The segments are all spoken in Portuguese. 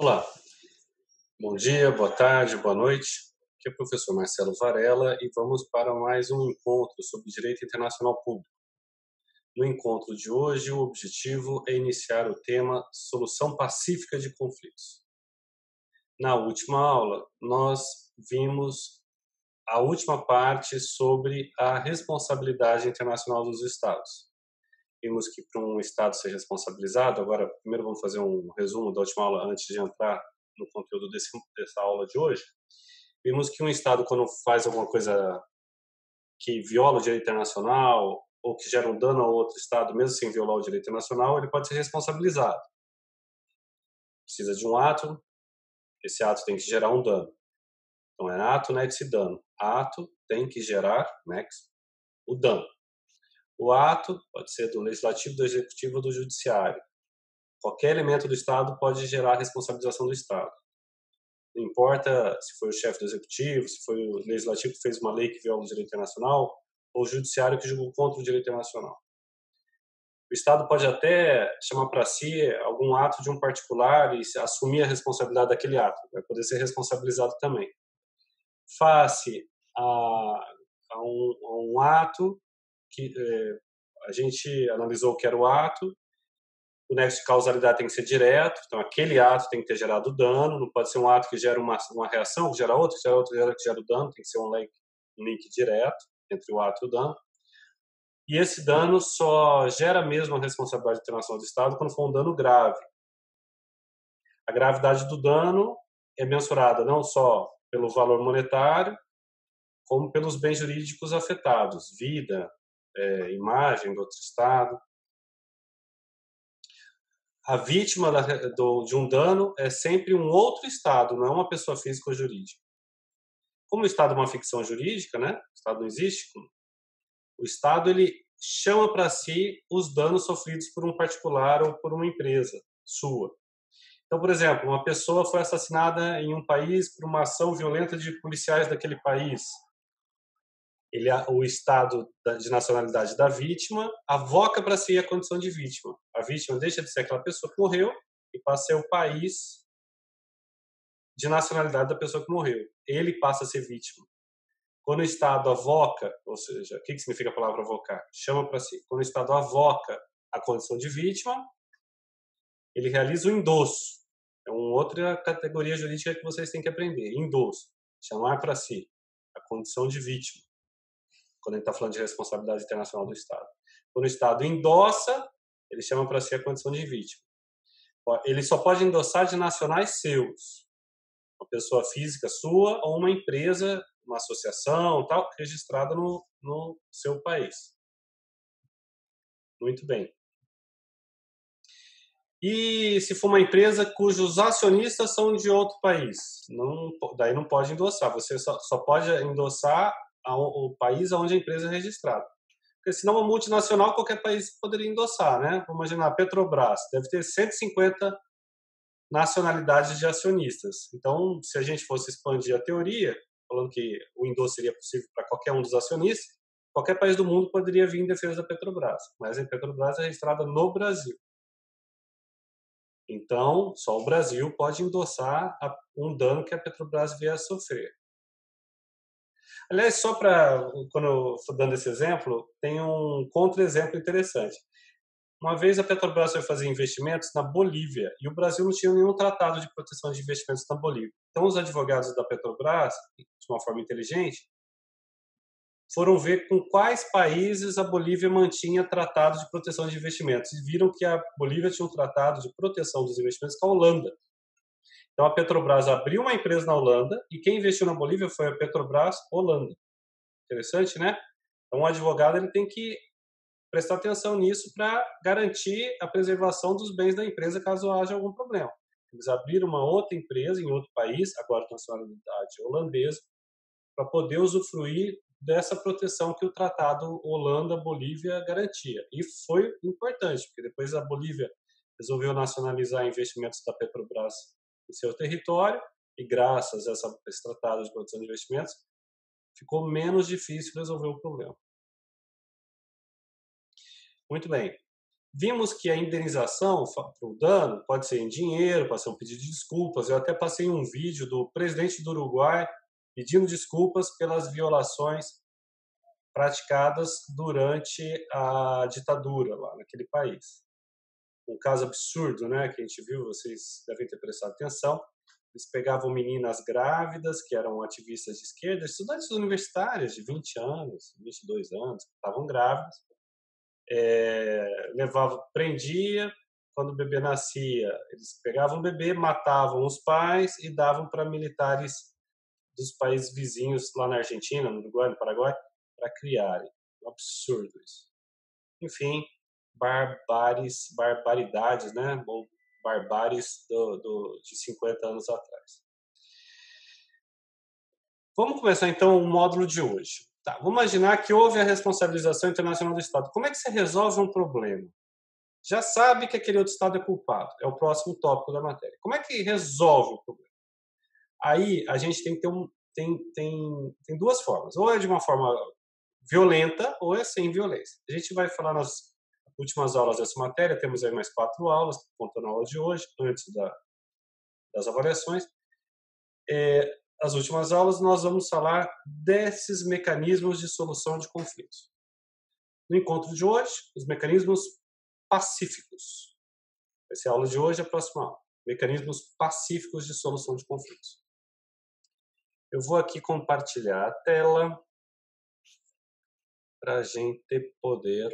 Olá, bom dia, boa tarde, boa noite. Aqui é o professor Marcelo Varela e vamos para mais um encontro sobre direito internacional público. No encontro de hoje, o objetivo é iniciar o tema solução pacífica de conflitos. Na última aula, nós vimos a última parte sobre a responsabilidade internacional dos Estados. Vimos que para um Estado ser responsabilizado, agora primeiro vamos fazer um resumo da última aula antes de entrar no conteúdo dessa aula de hoje. Vimos que um Estado, quando faz alguma coisa que viola o direito internacional ou que gera um dano a outro Estado, mesmo sem violar o direito internacional, ele pode ser responsabilizado. Precisa de um ato, esse ato tem que gerar um dano. Então, é ato, nexo dano. Ato tem que gerar, nexo, o dano. O ato pode ser do legislativo, do executivo ou do judiciário. Qualquer elemento do Estado pode gerar a responsabilização do Estado. Não importa se foi o chefe do executivo, se foi o legislativo que fez uma lei que viola o direito internacional, ou o judiciário que julgou contra o direito internacional. O Estado pode até chamar para si algum ato de um particular e assumir a responsabilidade daquele ato. Vai poder ser responsabilizado também. Face a um ato que a gente analisou que era o ato, o nexo de causalidade tem que ser direto, então aquele ato tem que ter gerado dano, não pode ser um ato que gera uma reação, que gera outra, que gera outra, que gera o dano, tem que ser um link direto entre o ato e o dano. E esse dano só gera mesmo a responsabilidade internacional do Estado quando for um dano grave. A gravidade do dano é mensurada não só pelo valor monetário, como pelos bens jurídicos afetados, vida, imagem do outro Estado. A vítima de um dano é sempre um outro Estado, não é uma pessoa física ou jurídica. Como o Estado é uma ficção jurídica, né? O Estado não existe. O Estado ele chama para si os danos sofridos por um particular ou por uma empresa sua. Então, por exemplo, uma pessoa foi assassinada em um país por uma ação violenta de policiais daquele país. O Estado de nacionalidade da vítima avoca para si a condição de vítima. A vítima deixa de ser aquela pessoa que morreu e passa a ser o país de nacionalidade da pessoa que morreu. Ele passa a ser vítima. Quando o Estado avoca, ou seja, o que significa a palavra avocar? Chama para si. Quando o Estado avoca a condição de vítima, ele realiza o endosso. É uma outra categoria jurídica que vocês têm que aprender. Endosso. Chamar para si a condição de vítima. Quando a gente está falando de responsabilidade internacional do Estado. Quando o Estado endossa, ele chama para si a condição de vítima. Ele só pode endossar de nacionais seus. Uma pessoa física sua ou uma empresa, uma associação, tal, registrada no seu país. Muito bem. E se for uma empresa cujos acionistas são de outro país, daí não pode endossar. Você só pode endossar o país onde a empresa é registrada. Porque senão uma multinacional, qualquer país poderia endossar, né? Vamos imaginar, a Petrobras deve ter 150 nacionalidades de acionistas. Então, se a gente fosse expandir a teoria, falando que o endosso seria possível para qualquer um dos acionistas, qualquer país do mundo poderia vir em defesa da Petrobras. Mas a Petrobras é registrada no Brasil. Então, só o Brasil pode endossar um dano que a Petrobras vier a sofrer. Aliás, só para, quando eu estou dando esse exemplo, tem um contra-exemplo interessante. Uma vez a Petrobras foi fazer investimentos na Bolívia e o Brasil não tinha nenhum tratado de proteção de investimentos na Bolívia. Então, os advogados da Petrobras, de uma forma inteligente, foram ver com quais países a Bolívia mantinha tratado de proteção de investimentos e viram que a Bolívia tinha um tratado de proteção dos investimentos com a Holanda. Então, a Petrobras abriu uma empresa na Holanda e quem investiu na Bolívia foi a Petrobras Holanda. Interessante, né? Então, o advogado ele tem que prestar atenção nisso para garantir a preservação dos bens da empresa caso haja algum problema. Eles abriram uma outra empresa em outro país, agora de nacionalidade holandesa, para poder usufruir dessa proteção que o Tratado Holanda-Bolívia garantia. E foi importante, porque depois a Bolívia resolveu nacionalizar investimentos da Petrobras em seu território, e graças a esse tratado de proteção de investimentos, ficou menos difícil resolver o problema. Muito bem. Vimos que a indenização para o dano pode ser em dinheiro, pode ser um pedido de desculpas. Eu até passei um vídeo do presidente do Uruguai pedindo desculpas pelas violações praticadas durante a ditadura lá naquele país. Um caso absurdo, né, que a gente viu, vocês devem ter prestado atenção. Eles pegavam meninas grávidas, que eram ativistas de esquerda, estudantes universitárias de 20 anos, 22 anos, que estavam grávidas, levava, prendia, quando o bebê nascia, eles pegavam o bebê, matavam os pais e davam para militares dos países vizinhos, lá na Argentina, no Uruguai, no Paraguai, para criarem. Um absurdo isso. Enfim, barbaridades, né? Ou barbáries de 50 anos atrás. Vamos começar, então, o módulo de hoje. Tá, vamos imaginar que houve a responsabilização internacional do Estado. Como é que você resolve um problema? Já sabe que aquele outro Estado é culpado. É o próximo tópico da matéria. Como é que resolve o problema? Aí a gente tem que ter tem duas formas. Ou é de uma forma violenta ou é sem violência. A gente vai falar nas últimas aulas dessa matéria. Temos aí mais 4 aulas, contando a aula de hoje, antes das avaliações. As últimas aulas nós vamos falar desses mecanismos de solução de conflitos. No encontro de hoje, os mecanismos pacíficos. Essa é a aula de hoje, a próxima aula. Mecanismos pacíficos de solução de conflitos. Eu vou aqui compartilhar a tela para a gente poder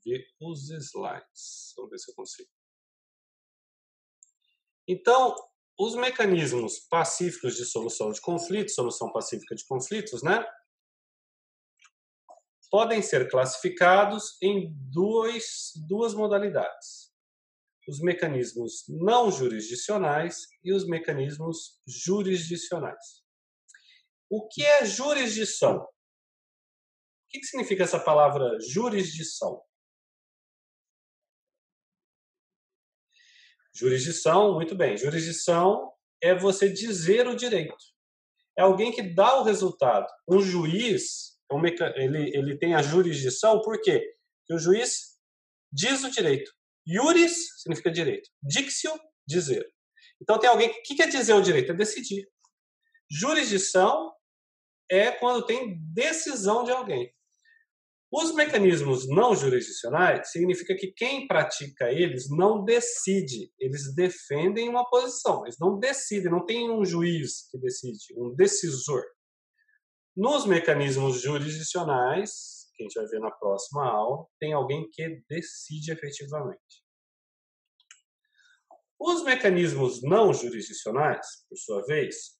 ver os slides. Vamos ver se eu consigo. Então, os mecanismos pacíficos de solução de conflitos, solução pacífica de conflitos, né? Podem ser classificados em duas modalidades. Os mecanismos não jurisdicionais e os mecanismos jurisdicionais. O que é jurisdição? O que significa essa palavra jurisdição? Jurisdição, muito bem. Jurisdição é você dizer o direito. É alguém que dá o resultado. Um juiz, ele tem a jurisdição, por quê? Porque o juiz diz o direito. Iuris significa direito. Dictio, dizer. Então tem alguém que quer dizer o direito? É decidir. Jurisdição é quando tem decisão de alguém. Os mecanismos não jurisdicionais significa que quem pratica eles não decide, eles defendem uma posição, eles não decidem, não tem um juiz que decide, um decisor. Nos mecanismos jurisdicionais, que a gente vai ver na próxima aula, tem alguém que decide efetivamente. Os mecanismos não jurisdicionais, por sua vez,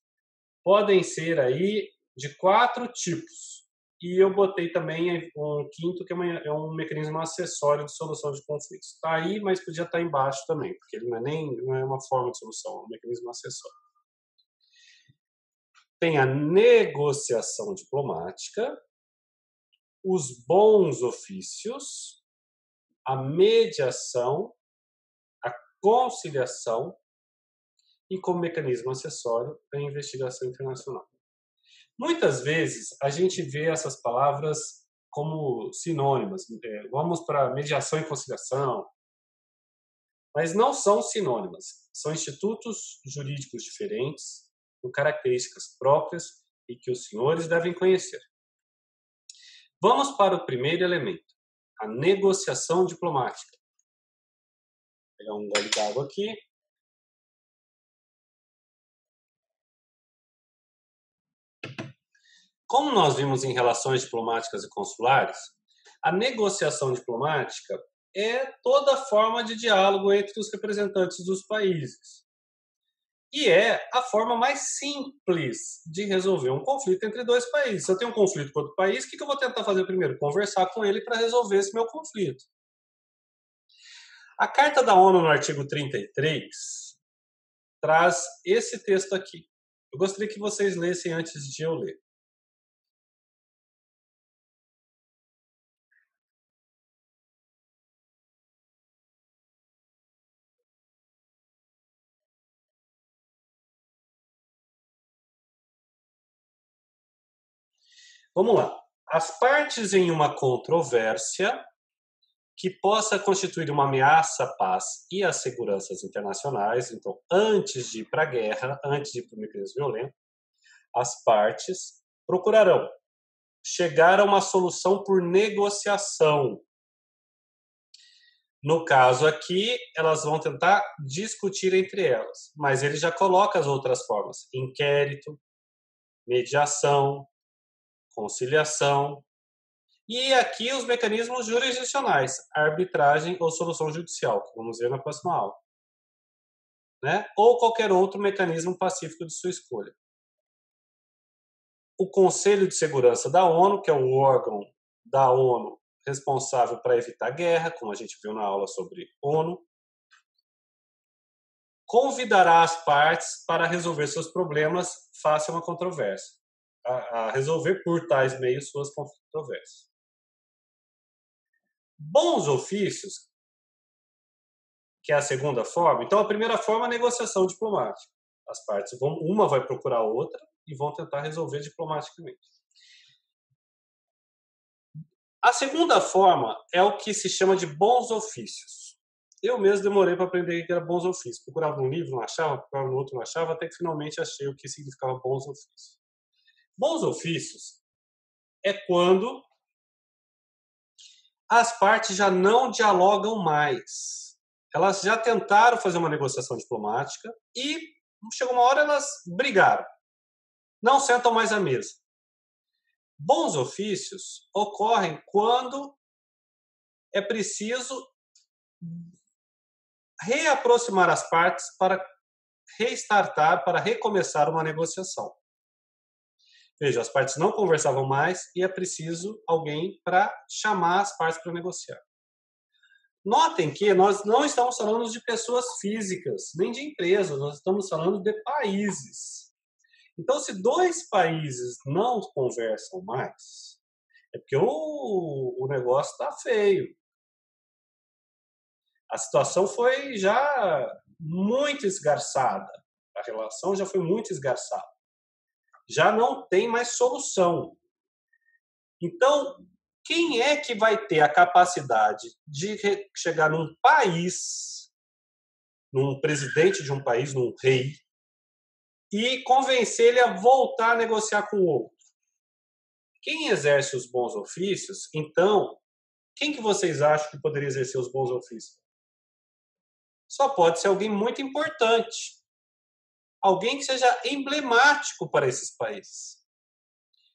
podem ser aí de 4 tipos. E eu botei também um quinto, que é um mecanismo acessório de solução de conflitos. Está aí, mas podia estar embaixo também, porque ele não é uma forma de solução, é um mecanismo acessório. Tem a negociação diplomática, os bons ofícios, a mediação, a conciliação e, como mecanismo acessório, a investigação internacional. Muitas vezes a gente vê essas palavras como sinônimas. Vamos para mediação e conciliação, mas não são sinônimas. São institutos jurídicos diferentes, com características próprias e que os senhores devem conhecer. Vamos para o primeiro elemento, a negociação diplomática. Vou pegar um gole d'água aqui. Como nós vimos em relações diplomáticas e consulares, a negociação diplomática é toda forma de diálogo entre os representantes dos países. E é a forma mais simples de resolver um conflito entre 2 países. Se eu tenho um conflito com outro país, o que eu vou tentar fazer primeiro? Conversar com ele para resolver esse meu conflito. A Carta da ONU, no artigo 33, traz esse texto aqui. Eu gostaria que vocês lessem antes de eu ler. Vamos lá. As partes em uma controvérsia que possa constituir uma ameaça à paz e às seguranças internacionais. Então, antes de ir para a guerra, antes de ir para o mecanismo violento, as partes procurarão chegar a uma solução por negociação. No caso aqui, elas vão tentar discutir entre elas, mas ele já coloca as outras formas: inquérito, mediação, conciliação. E aqui os mecanismos jurisdicionais, arbitragem ou solução judicial, que vamos ver na próxima aula. Né? Ou qualquer outro mecanismo pacífico de sua escolha. O Conselho de Segurança da ONU, que é o órgão da ONU responsável para evitar guerra, como a gente viu na aula sobre ONU, convidará as partes para resolver seus problemas face a uma controvérsia, a resolver por tais meios suas controvérsias. Bons ofícios, que é a segunda forma. Então, a primeira forma é a negociação diplomática. As partes uma vai procurar a outra e vão tentar resolver diplomaticamente. A segunda forma é o que se chama de bons ofícios. Eu mesmo demorei para aprender o que era bons ofícios. Procurava num livro, não achava, procurava no outro, não achava, até que finalmente achei o que significava bons ofícios. Bons ofícios é quando as partes já não dialogam mais. Elas já tentaram fazer uma negociação diplomática e chegou uma hora elas brigaram. Não sentam mais à mesa. Bons ofícios ocorrem quando é preciso reaproximar as partes para restartar, para recomeçar uma negociação. Veja, as partes não conversavam mais e é preciso alguém para chamar as partes para negociar. Notem que nós não estamos falando de pessoas físicas, nem de empresas, nós estamos falando de países. Então, se dois países não conversam mais, é porque o negócio está feio. A situação foi já muito esgarçada. A relação já foi muito esgarçada. Já não tem mais solução. Então, quem é que vai ter a capacidade de chegar num país, num presidente de um país, num rei, e convencer ele a voltar a negociar com o outro? Quem exerce os bons ofícios, então, quem que vocês acham que poderia exercer os bons ofícios? Só pode ser alguém muito importante. Alguém que seja emblemático para esses países.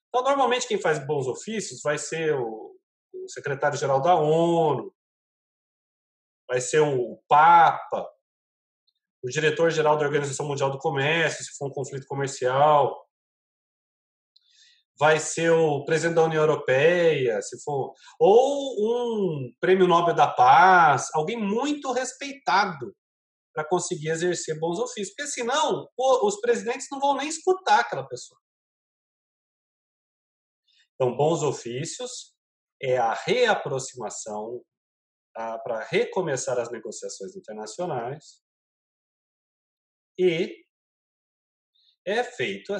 Então, normalmente, quem faz bons ofícios vai ser o secretário-geral da ONU, vai ser o Papa, o diretor-geral da Organização Mundial do Comércio, se for um conflito comercial, vai ser o presidente da União Europeia, se for, ou um prêmio Nobel da Paz, alguém muito respeitado para conseguir exercer bons ofícios, porque senão os presidentes não vão nem escutar aquela pessoa. Então, bons ofícios é a reaproximação para recomeçar as negociações internacionais e é feito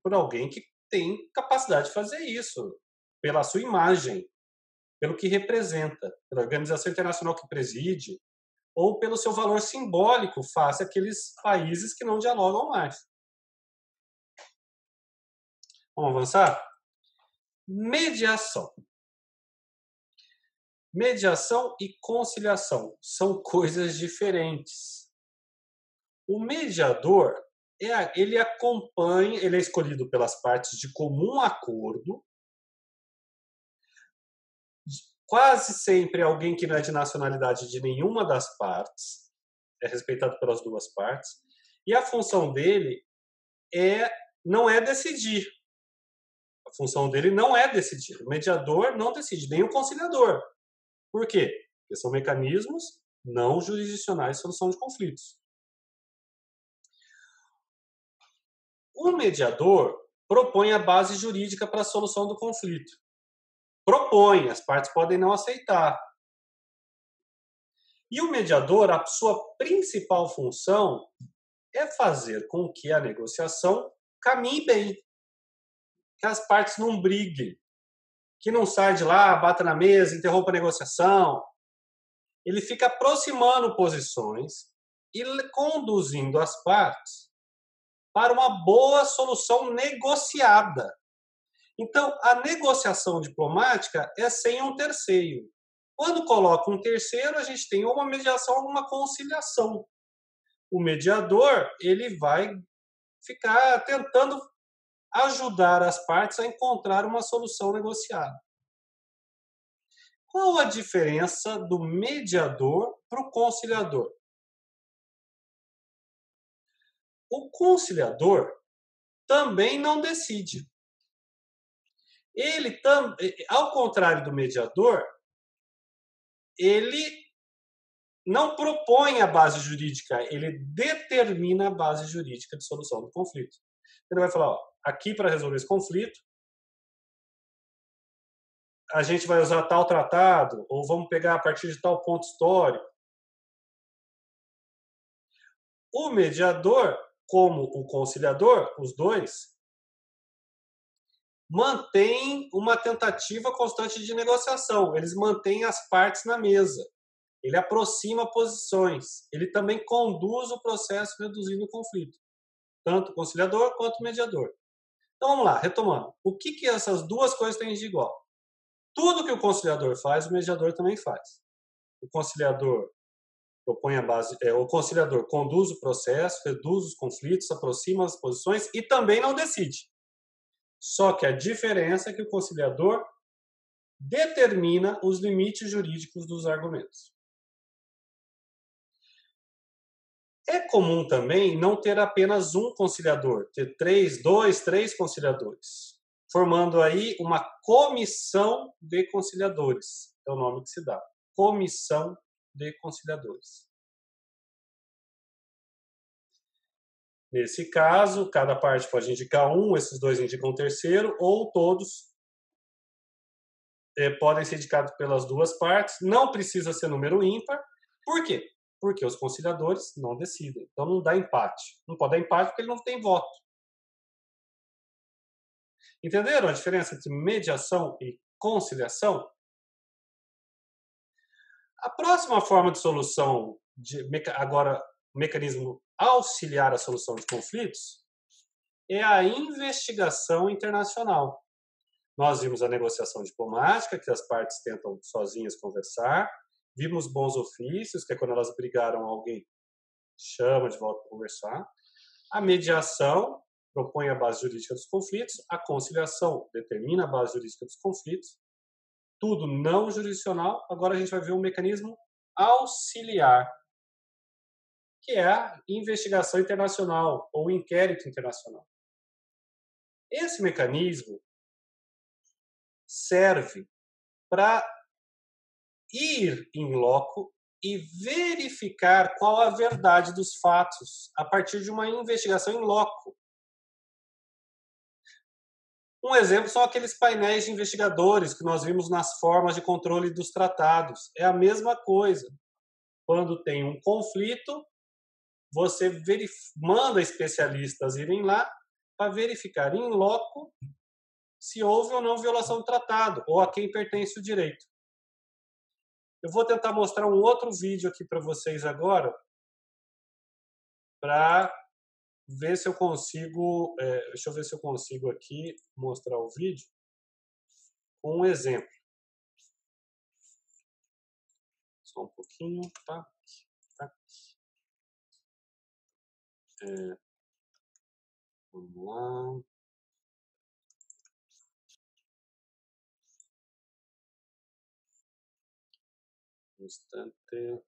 por alguém que tem capacidade de fazer isso, pela sua imagem, pelo que representa, pela organização internacional que preside, ou pelo seu valor simbólico face àqueles países que não dialogam mais. Vamos avançar? Mediação. Mediação e conciliação são coisas diferentes. O mediador, ele acompanha, ele é escolhido pelas partes de comum acordo, quase sempre alguém que não é de nacionalidade de nenhuma das partes, é respeitado pelas duas partes, e a função dele não é decidir. A função dele não é decidir. O mediador não decide, nem o conciliador. Por quê? Porque são mecanismos não jurisdicionais de solução de conflitos. O mediador propõe a base jurídica para a solução do conflito. Propõe, as partes podem não aceitar. E o mediador, a sua principal função é fazer com que a negociação caminhe bem, que as partes não briguem, que não sai de lá, bata na mesa, interrompa a negociação. Ele fica aproximando posições e conduzindo as partes para uma boa solução negociada. Então, a negociação diplomática é sem um terceiro. Quando coloca um terceiro, a gente tem uma mediação ou uma conciliação. O mediador, ele vai ficar tentando ajudar as partes a encontrar uma solução negociada. Qual a diferença do mediador para o conciliador? O conciliador também não decide. Ele, ao contrário do mediador, ele não propõe a base jurídica, ele determina a base jurídica de solução do conflito. Ele vai falar, ó, aqui para resolver esse conflito, a gente vai usar tal tratado, ou vamos pegar a partir de tal ponto histórico. O mediador, como o conciliador, os dois, mantêm uma tentativa constante de negociação. Eles mantêm as partes na mesa. Ele aproxima posições. Ele também conduz o processo reduzindo o conflito. Tanto o conciliador quanto o mediador. Então vamos lá, retomando. O que essas duas coisas têm de igual? Tudo que o conciliador faz, o mediador também faz. O conciliador propõe a base, o conciliador conduz o processo, reduz os conflitos, aproxima as posições e também não decide. Só que a diferença é que o conciliador determina os limites jurídicos dos argumentos. É comum também não ter apenas um conciliador, ter dois, três conciliadores, formando aí uma comissão de conciliadores. É o nome que se dá. Comissão de conciliadores. Nesse caso, cada parte pode indicar um, esses dois indicam um terceiro, ou todos podem ser indicados pelas duas partes. Não precisa ser número ímpar. Por quê? Porque os conciliadores não decidem. Então não dá empate. Não pode dar empate porque ele não tem voto. Entenderam a diferença entre mediação e conciliação? A próxima forma de solução, agora mecanismo auxiliar a solução de conflitos, é a investigação internacional. Nós vimos a negociação diplomática, que as partes tentam sozinhas conversar. Vimos bons ofícios, que é quando elas brigaram, alguém chama de volta para conversar. A mediação propõe a base jurídica dos conflitos. A conciliação determina a base jurídica dos conflitos. Tudo não jurisdicional. Agora a gente vai ver um mecanismo auxiliar, que é a investigação internacional ou inquérito internacional. Esse mecanismo serve para ir em loco e verificar qual a verdade dos fatos a partir de uma investigação em loco. Um exemplo são aqueles painéis de investigadores que nós vimos nas formas de controle dos tratados. É a mesma coisa. Quando tem um conflito, você manda especialistas irem lá para verificar em loco se houve ou não violação do tratado ou a quem pertence o direito. Eu vou tentar mostrar um outro vídeo aqui para vocês agora para ver se eu consigo, deixa eu ver se eu consigo aqui mostrar o vídeo com um exemplo. Só um pouquinho, tá? Vamos lá. Um instante.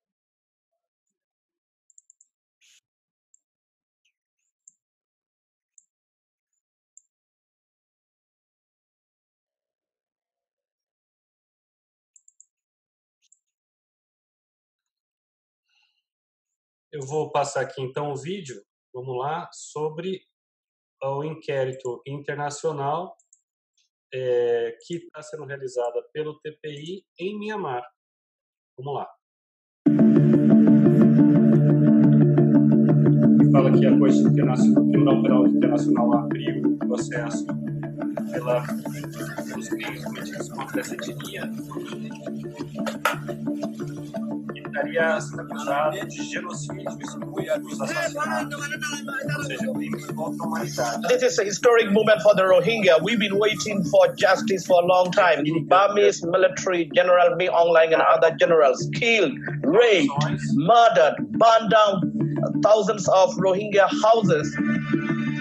Eu vou passar aqui então o vídeo, vamos lá, sobre o inquérito internacional que está sendo realizado pelo TPI em Mianmar. Vamos lá. fala que a Corte Internacional, o Tribunal Penal Internacional abriu o processo pelos crimes cometidos contra essa etnia e estaria sendo acusado de genocídio, estupros, assassinatos, ou seja, crimes contra a humanidade. This is a historic moment for the Rohingya. We've been waiting for justice for a long time. The Burmese military general Mi Aung Hlaing and other generals killed, raped, murdered, burned down thousands of Rohingya houses.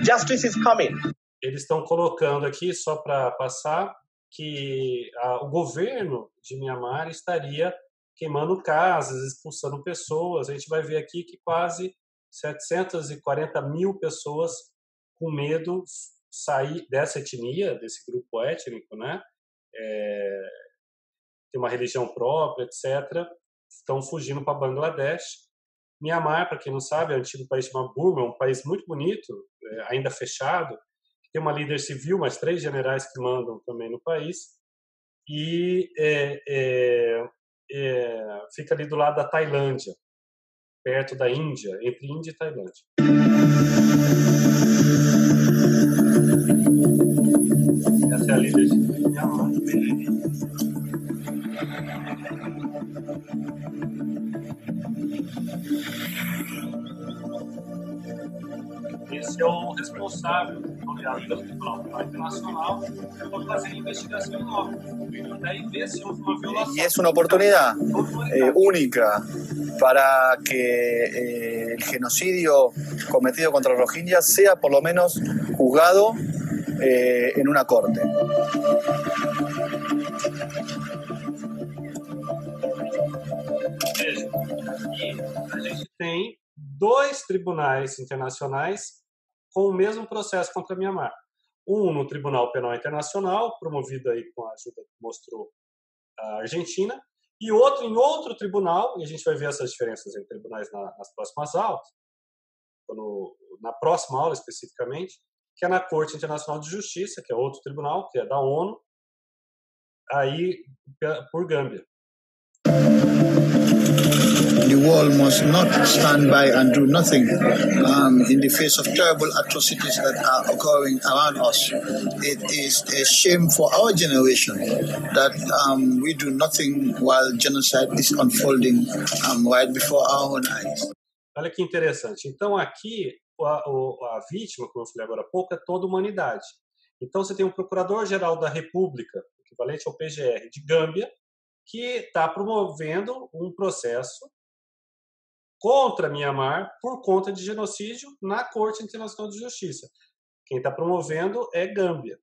Justice is coming. Eles estão colocando aqui, só para passar, que o governo de Myanmar estaria queimando casas, expulsando pessoas. A gente vai ver aqui que quase 740 mil pessoas com medo sair dessa etnia, desse grupo étnico, né? Tem uma religião própria, etc. Estão fugindo para Bangladesh. Myanmar, para quem não sabe, é o antigo país chamado Burma, é um país muito bonito, ainda fechado. Tem uma líder civil, mas 3 generais que mandam também no país. E fica ali do lado da Tailândia, perto da Índia, entre Índia e Tailândia. Essa é a líder civil de Myanmar. Esse é o responsável, nomeado pelo Tribunal Penal Internacional, por fazer investigação nova. E daí ver se houve uma violação. Y es una oportunidad única para que el genocidio cometido contra los rohingyas sea por lo menos juzgado en una corte. Veja, aqui a gente tem 2 tribunais internacionais com o mesmo processo contra Myanmar. Um no Tribunal Penal Internacional, promovido aí com a ajuda que mostrou a Argentina, e outro em outro tribunal, e a gente vai ver essas diferenças entre tribunais nas próximas aulas, na próxima aula especificamente, que é na Corte Internacional de Justiça, que é outro tribunal, que é da ONU, aí por Gâmbia. The world must not stand by and do nothing in the face of terrible atrocities that are occurring around us. It is a shame for our generation that we do nothing while genocide is unfolding right before our own eyes. Olha que interessante. Então, aqui, a vítima, como eu falei agora há pouco, é toda a humanidade. Então, você tem um Procurador-Geral da República, equivalente ao PGR, de Gâmbia, que está promovendo um processo contra Myanmar por conta de genocídio na Corte Internacional de Justiça. Quem está promovendo é Gâmbia.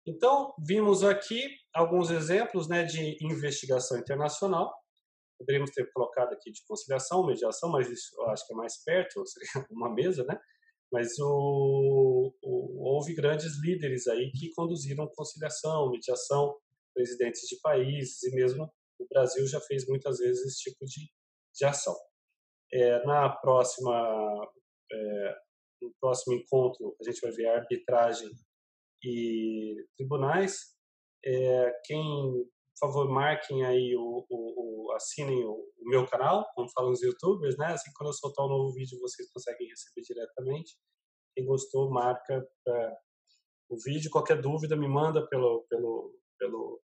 Então, vimos aqui alguns exemplos, né, de investigação internacional. Poderíamos ter colocado aqui de conciliação, mediação, mas isso eu acho que é mais perto, seria uma mesa, né? Mas houve grandes líderes aí que conduziram conciliação, mediação, presidentes de países, e mesmo o Brasil já fez muitas vezes esse tipo de ação. No próximo encontro, a gente vai ver a arbitragem e tribunais. Por favor, marquem aí, assinem o meu canal, como falam os youtubers, né? Assim, quando eu soltar um novo vídeo, vocês conseguem receber diretamente. Quem gostou, marca o vídeo. Qualquer dúvida, me manda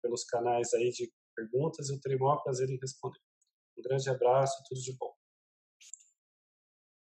pelos canais aí de perguntas, eu terei o maior prazer em responder. Um grande abraço, tudo de bom.